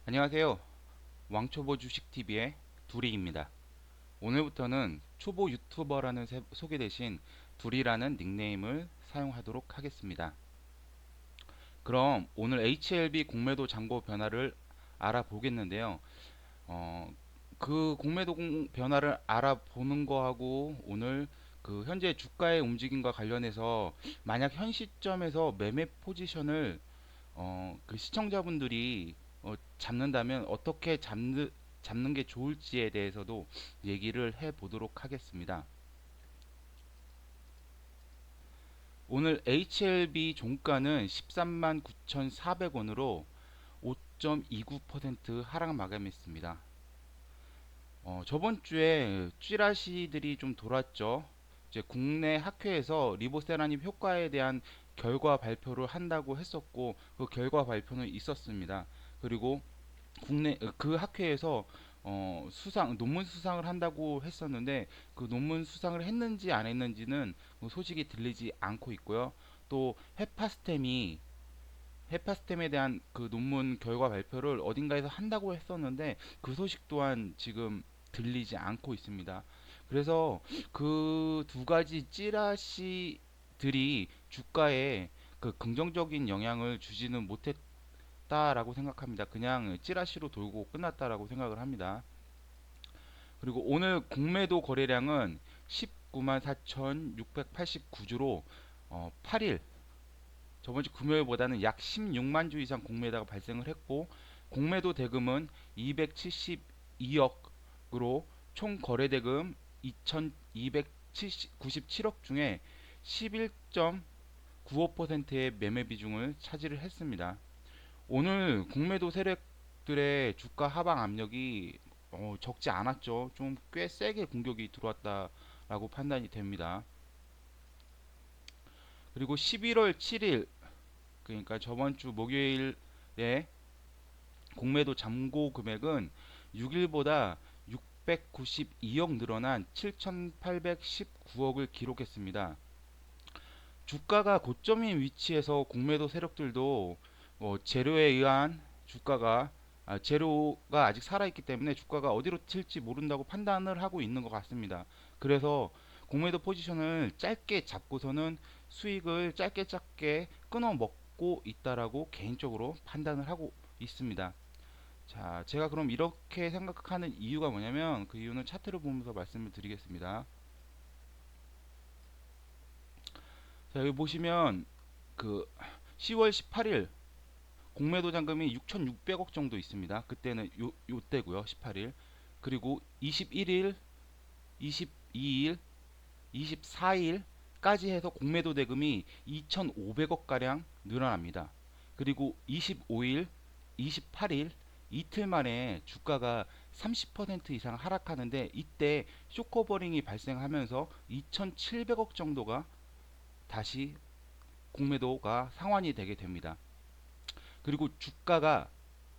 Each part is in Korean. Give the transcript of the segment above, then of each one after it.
안녕하세요. 왕초보 주식TV의 두리입니다. 오늘부터는 초보 유튜버라는 소개 대신 두리라는 닉네임을 사용하도록 하겠습니다. 그럼 오늘 HLB 공매도 잔고 변화를 알아보겠는데요. 어, 그 변화를 알아보는 거하고 오늘 그 현재 주가의 움직임과 관련해서 만약 현 시점에서 매매 포지션을 그 시청자분들이 잡는다면 어떻게 잡는 게 좋을지에 대해서도 얘기를 해 보도록 하겠습니다. 오늘 HLB 종가는 13만 9,400원으로 5.29% 하락 마감했습니다. 저번 주에 찌라시들이 좀 돌았죠. 이제 국내 학회에서 리보세라님 효과에 대한 결과 발표를 한다고 했었고 그 결과 발표는 있었습니다. 그리고 국내 그 학회에서 수상 논문 수상을 한다고 했었는데 그 논문 수상을 했는지 안 했는지는 뭐 소식이 들리지 않고 있고요. 또 헤파스템에 대한 그 논문 결과 발표를 어딘가에서 한다고 했었는데 그 소식 또한 지금 들리지 않고 있습니다. 그래서 그 두 가지 찌라시들이 주가에 그 긍정적인 영향을 주지는 못했다라고 생각합니다. 그냥 찌라시로 돌고 끝났다라고 생각을 합니다. 그리고 오늘 공매도 거래량은 19만 4,689주로 8일 저번 주 금요일보다는 약 16만 주 이상 공매도가 발생을 했고 공매도 대금은 272억으로 총 거래 대금 2,297억 중에 11.95%의 매매 비중을 차지를 했습니다. 오늘 공매도 세력들의 주가 하방 압력이 적지 않았죠. 좀 꽤 세게 공격이 들어왔다라고 판단이 됩니다. 그리고 11월 7일 그러니까 저번 주 목요일에 공매도 잠고 금액은 6일보다 692억 늘어난 7,819억을 기록했습니다. 주가가 고점인 위치에서 공매도 세력들도 재료에 의한 재료가 아직 살아있기 때문에 주가가 어디로 튈지 모른다고 판단을 하고 있는 것 같습니다. 그래서 공매도 포지션을 짧게 잡고서는 수익을 짧게 끊어 먹고 있다라고 개인적으로 판단을 하고 있습니다. 자, 제가 그럼 이렇게 생각하는 이유가 뭐냐면 그 이유는 차트를 보면서 말씀을 드리겠습니다. 자, 여기 보시면 그 10월 18일 공매도 잔금이 6,600억 정도 있습니다. 그때는 요때고요. 18일. 그리고 21일, 22일, 24일까지 해서 공매도 대금이 2,500억 가량 늘어납니다. 그리고 25일, 28일 이틀 만에 주가가 30% 이상 하락하는데 이때 쇼커버링이 발생하면서 2,700억 정도가 다시 공매도가 상환이 되게 됩니다. 그리고 주가가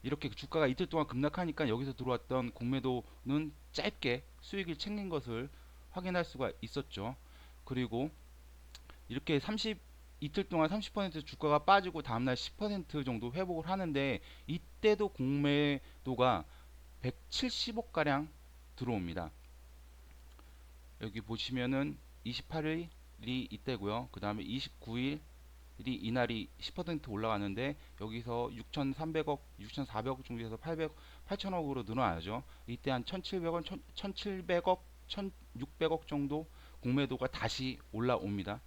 이틀 동안 급락하니까 여기서 들어왔던 공매도는 짧게 수익을 챙긴 것을 확인할 수가 있었죠. 그리고 이렇게 이틀 동안 30% 주가가 빠지고 다음날 10% 정도 회복을 하는데 이때도 공매도가 170억 가량 들어옵니다. 여기 보시면은 28일이 이때고요. 그 다음에 29일 이날이 10% 올라가는데 여기서 6,300억, 6,400억 정도에서 8,000억으로 늘어나죠. 이때 한 1,700원, 1,700억, 1,600억 정도 공매도가 다시 올라옵니다.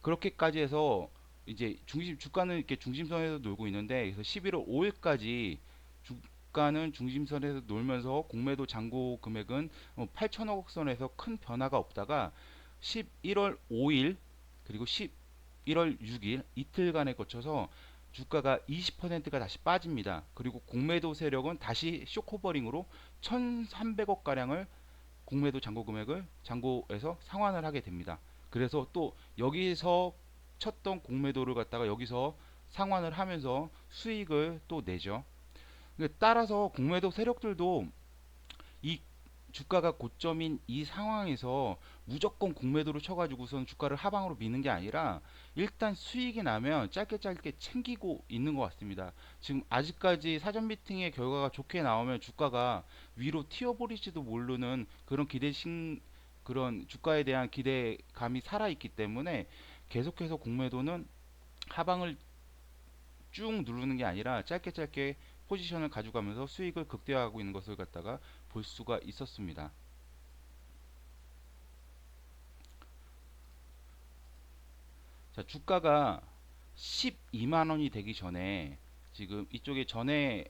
그렇게까지 해서 이제 주가는 이렇게 중심선에서 놀고 있는데 그래서 11월 5일까지 주가는 중심선에서 놀면서 공매도 잔고 금액은 8천억 선에서 큰 변화가 없다가 11월 5일 그리고 11월 6일 이틀간에 거쳐서 주가가 20%가 다시 빠집니다. 그리고 공매도 세력은 다시 쇼커버링으로 1,300억 가량을 공매도 잔고 금액을 잔고에서 상환을 하게 됩니다. 그래서 또 여기서 쳤던 공매도를 갖다가 여기서 상환을 하면서 수익을 또 내죠. 따라서 공매도 세력들도 이 주가가 고점인 이 상황에서 무조건 공매도로 쳐가지고선 주가를 하방으로 미는 게 아니라 일단 수익이 나면 짧게 짧게 챙기고 있는 것 같습니다. 지금 아직까지 사전 미팅의 결과가 좋게 나오면 주가가 위로 튀어버릴지도 모르는 그런 그런 주가에 대한 기대감이 살아있기 때문에 계속해서 공매도는 하방을 쭉 누르는 게 아니라 짧게 짧게 포지션을 가져가면서 수익을 극대화하고 있는 것을 갖다가 볼 수가 있었습니다. 자, 주가가 12만 원이 되기 전에 지금 이쪽에 전에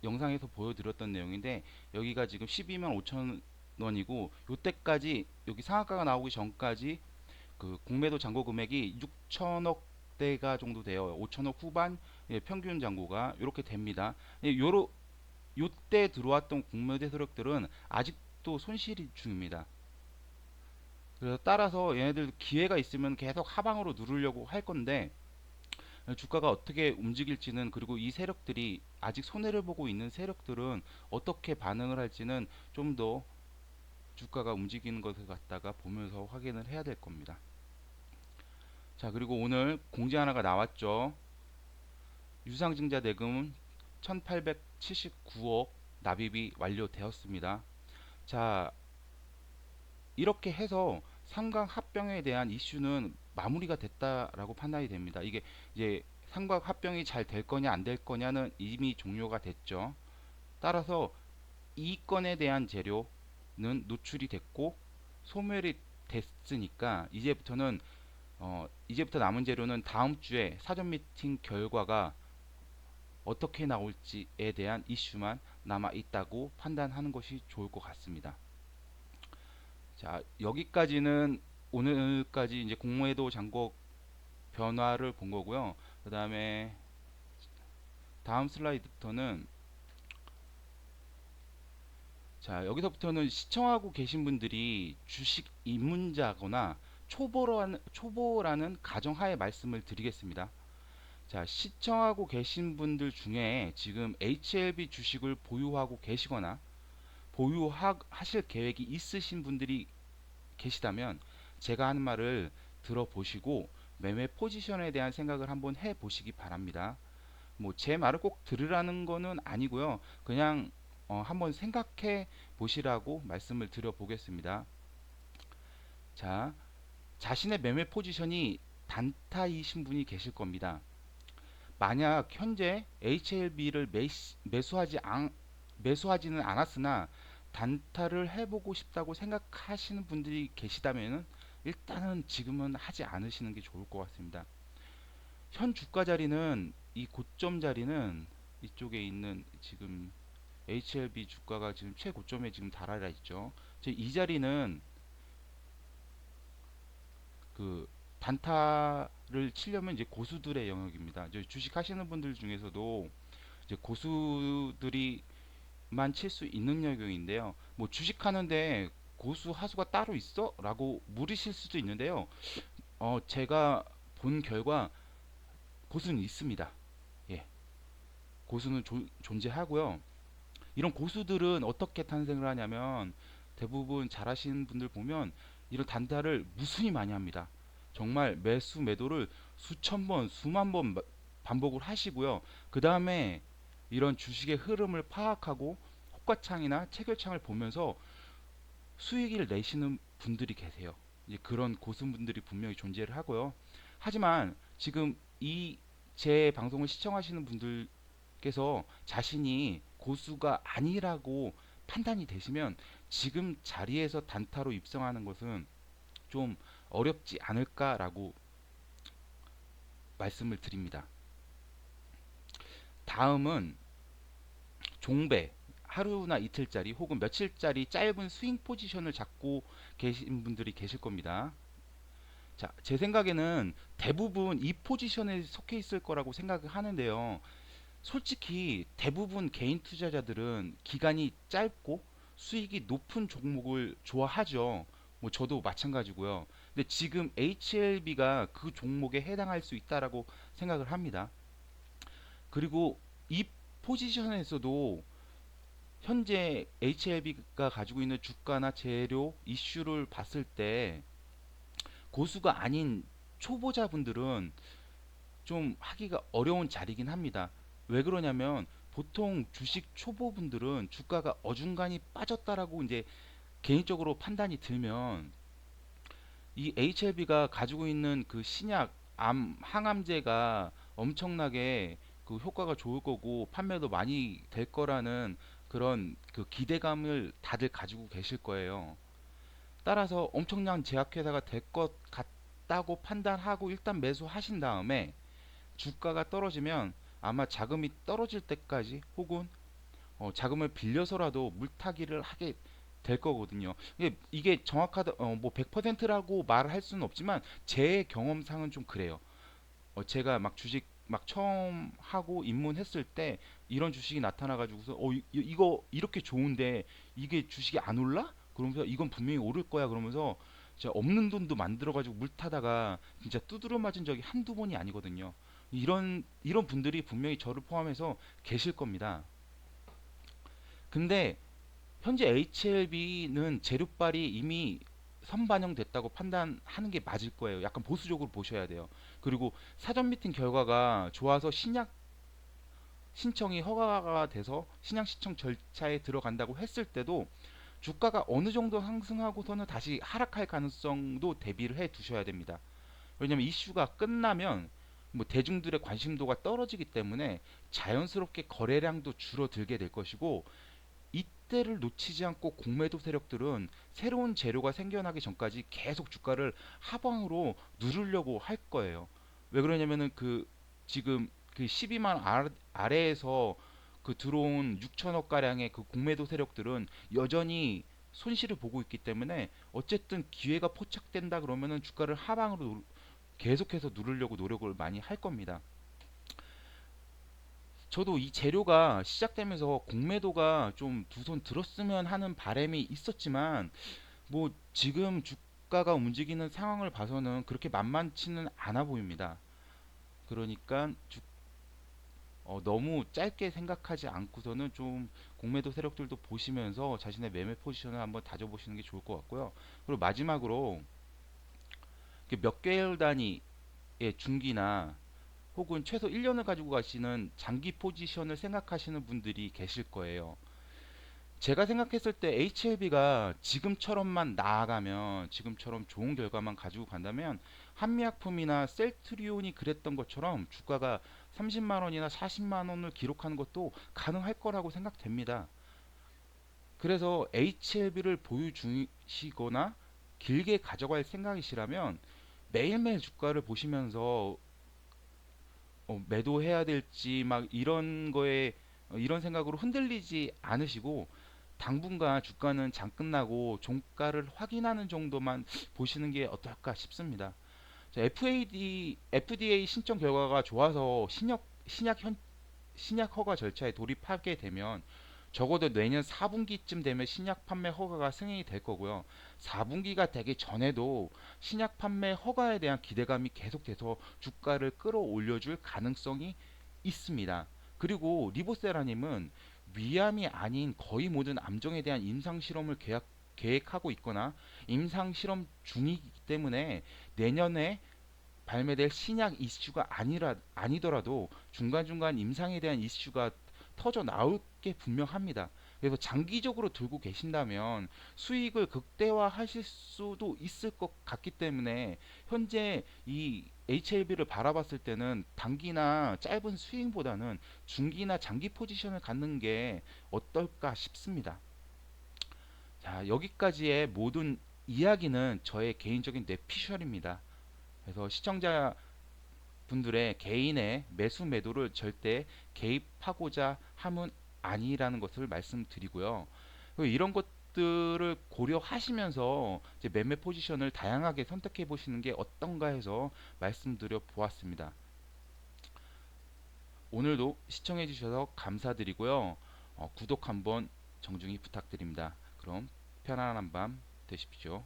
영상에서 보여드렸던 내용인데 여기가 지금 12만 5천 원이고 요때까지 여기 상한가가 나오기 전까지 그 공매도 잔고 금액이 6천억 대가 정도 돼요. 5천억 후반 예, 평균 잔고가 이렇게 됩니다. 예, 요때 들어왔던 공매도 세력들은 아직도 손실이 중입니다. 그래서 따라서 얘네들 기회가 있으면 계속 하방으로 누르려고 할 건데 주가가 어떻게 움직일지는 그리고 이 세력들이 아직 손해를 보고 있는 세력들은 어떻게 반응을 할지는 좀 더 주가가 움직이는 것을 갖다가 보면서 확인을 해야 될 겁니다. 자, 그리고 오늘 공지 하나가 나왔죠. 유상증자 대금 1879억 납입이 완료되었습니다. 자, 이렇게 해서 삼각 합병에 대한 이슈는 마무리가 됐다라고 판단이 됩니다. 이게 이제 삼각 합병이 잘 될 거냐 안 될 거냐는 이미 종료가 됐죠. 따라서 이 건에 대한 재료는 노출이 됐고 소멸이 됐으니까 이제부터 남은 재료는 다음 주에 사전 미팅 결과가 어떻게 나올지에 대한 이슈만 남아 있다고 판단하는 것이 좋을 것 같습니다. 자, 여기까지는 오늘까지 이제 공매도 잔고 변화를 본 거고요. 그 다음에 다음 슬라이드부터는 자, 여기서부터는 시청하고 계신 분들이 주식 입문자거나 초보라는 가정하에 말씀을 드리겠습니다. 자, 시청하고 계신 분들 중에 지금 HLB 주식을 보유하고 계시거나 보유하실 계획이 있으신 분들이 계시다면 제가 하는 말을 들어보시고 매매 포지션에 대한 생각을 한번 해 보시기 바랍니다. 뭐 제 말을 꼭 들으라는 거는 아니고요. 그냥 한번 생각해 보시라고 말씀을 드려 보겠습니다. 자, 자신의 매매 포지션이 단타이신 분이 계실 겁니다. 만약 현재 HLB를 매수하지는 않았으나 단타를 해보고 싶다고 생각하시는 분들이 계시다면 일단은 지금은 하지 않으시는 게 좋을 것 같습니다. 현 주가 자리는 이 고점 자리는 이쪽에 있는 지금 HLB 주가가 지금 최고점에 지금 달하라 있죠. 이 자리는 그 단타를 치려면 이제 고수들의 영역입니다. 이제 주식 하시는 분들 중에서도 이제 고수들이만 칠 수 있는 영역인데요. 뭐 주식하는데 고수 하수가 따로 있어? 라고 물으실 수도 있는데요. 제가 본 결과 고수는 있습니다. 예, 고수는 존재하고요. 이런 고수들은 어떻게 탄생을 하냐면 대부분 잘하시는 분들 보면 이런 단타를 무순히 많이 합니다. 정말 매수 매도를 수천 번, 수만 번 반복을 하시고요. 그 다음에 이런 주식의 흐름을 파악하고 호가창이나 체결창을 보면서 수익을 내시는 분들이 계세요. 이제 그런 고수분들이 분명히 존재를 하고요. 하지만 지금 이 제 방송을 시청하시는 분들께서 자신이 고수가 아니라고 판단이 되시면 지금 자리에서 단타로 입성하는 것은 좀 어렵지 않을까라고 말씀을 드립니다. 다음은 종배 하루나 이틀짜리 혹은 며칠짜리 짧은 스윙 포지션을 잡고 계신 분들이 계실 겁니다. 자, 제 생각에는 대부분 이 포지션에 속해 있을 거라고 생각을 하는데요. 솔직히 대부분 개인 투자자들은 기간이 짧고 수익이 높은 종목을 좋아하죠. 뭐 저도 마찬가지고요. 근데 지금 HLB가 그 종목에 해당할 수 있다라고 생각을 합니다. 그리고 이 포지션에서도 현재 HLB가 가지고 있는 주가나 재료 이슈를 봤을 때 고수가 아닌 초보자분들은 좀 하기가 어려운 자리긴 합니다. 왜 그러냐면 보통 주식 초보분들은 주가가 어중간히 빠졌다라고 이제 개인적으로 판단이 들면 이 HLB가 가지고 있는 그 신약 항암제가 엄청나게 그 효과가 좋을 거고 판매도 많이 될 거라는 그런 그 기대감을 다들 가지고 계실 거예요. 따라서 엄청난 제약회사가 될 것 같다고 판단하고 일단 매수하신 다음에 주가가 떨어지면 아마 자금이 떨어질 때까지 혹은 자금을 빌려서라도 물타기를 하게 될 거거든요. 이게 정확하다, 뭐 100%라고 말을 할 수는 없지만 제 경험상은 좀 그래요. 제가 막 주식 막 처음 하고 입문했을 때 이런 주식이 나타나가지고서 이거 이렇게 좋은데 이게 주식이 안 올라? 그러면서 이건 분명히 오를 거야 그러면서 진짜 없는 돈도 만들어가지고 물 타다가 진짜 두드려 맞은 적이 한두 번이 아니거든요. 이런 분들이 분명히 저를 포함해서 계실 겁니다. 근데 현재 HLB는 재료빨이 이미 선반영됐다고 판단하는 게 맞을 거예요. 약간 보수적으로 보셔야 돼요. 그리고 사전 미팅 결과가 좋아서 신약 신청이 허가가 돼서 신약 신청 절차에 들어간다고 했을 때도 주가가 어느 정도 상승하고서는 다시 하락할 가능성도 대비를 해 두셔야 됩니다. 왜냐면 이슈가 끝나면 뭐 대중들의 관심도가 떨어지기 때문에 자연스럽게 거래량도 줄어들게 될 것이고 이때를 놓치지 않고 공매도 세력들은 새로운 재료가 생겨나기 전까지 계속 주가를 하방으로 누르려고 할 거예요. 왜 그러냐면은 그 지금 그 12만 아래에서 그 들어온 6천억 가량의 그 공매도 세력들은 여전히 손실을 보고 있기 때문에 어쨌든 기회가 포착된다 그러면은 주가를 하방으로 계속해서 누르려고 노력을 많이 할 겁니다. 저도 이 재료가 시작되면서 공매도가 좀 두 손 들었으면 하는 바람이 있었지만 뭐 지금 주가가 움직이는 상황을 봐서는 그렇게 만만치는 않아 보입니다. 그러니까 너무 짧게 생각하지 않고서는 좀 공매도 세력들도 보시면서 자신의 매매 포지션을 한번 다져보시는 게 좋을 것 같고요. 그리고 마지막으로 몇 개월 단위의 중기나 혹은 최소 1년을 가지고 가시는 장기 포지션을 생각하시는 분들이 계실 거예요. 제가 생각했을 때 HLB가 지금처럼만 나아가면 지금처럼 좋은 결과만 가지고 간다면 한미약품이나 셀트리온이 그랬던 것처럼 주가가 30만 원이나 40만 원을 기록하는 것도 가능할 거라고 생각됩니다. 그래서 HLB를 보유 중이시거나 길게 가져갈 생각이시라면 매일매일 주가를 보시면서 매도해야 될지 막 이런 거에 이런 생각으로 흔들리지 않으시고 당분간 주가는 장 끝나고 종가를 확인하는 정도만 보시는 게 어떨까 싶습니다. 자, FDA 신청 결과가 좋아서 신약 허가 절차에 돌입하게 되면 적어도 내년 4분기쯤 되면 신약 판매 허가가 승인이 될 거고요. 4분기가 되기 전에도 신약 판매 허가에 대한 기대감이 계속돼서 주가를 끌어올려줄 가능성이 있습니다. 그리고 리보세라님은 위암이 아닌 거의 모든 암종에 대한 임상 실험을 계획하고 있거나 임상 실험 중이기 때문에 내년에 발매될 신약 이슈가 아니더라도 중간중간 임상에 대한 이슈가 터져 나올 게 분명합니다. 그래서 장기적으로 들고 계신다면 수익을 극대화하실 수도 있을 것 같기 때문에 현재 이 HLB를 바라봤을 때는 단기나 짧은 스윙보다는 중기나 장기 포지션을 갖는 게 어떨까 싶습니다. 자, 여기까지의 모든 이야기는 저의 개인적인 뇌피셜입니다. 그래서 시청자 분들의 개인의 매수 매도를 절대 개입하고자 함은 아니라는 것을 말씀드리고요. 이런 것들을 고려하시면서 이제 매매 포지션을 다양하게 선택해 보시는 게 어떤가 해서 말씀드려 보았습니다. 오늘도 시청해 주셔서 감사드리고요. 구독 한번 정중히 부탁드립니다. 그럼 편안한 밤 되십시오.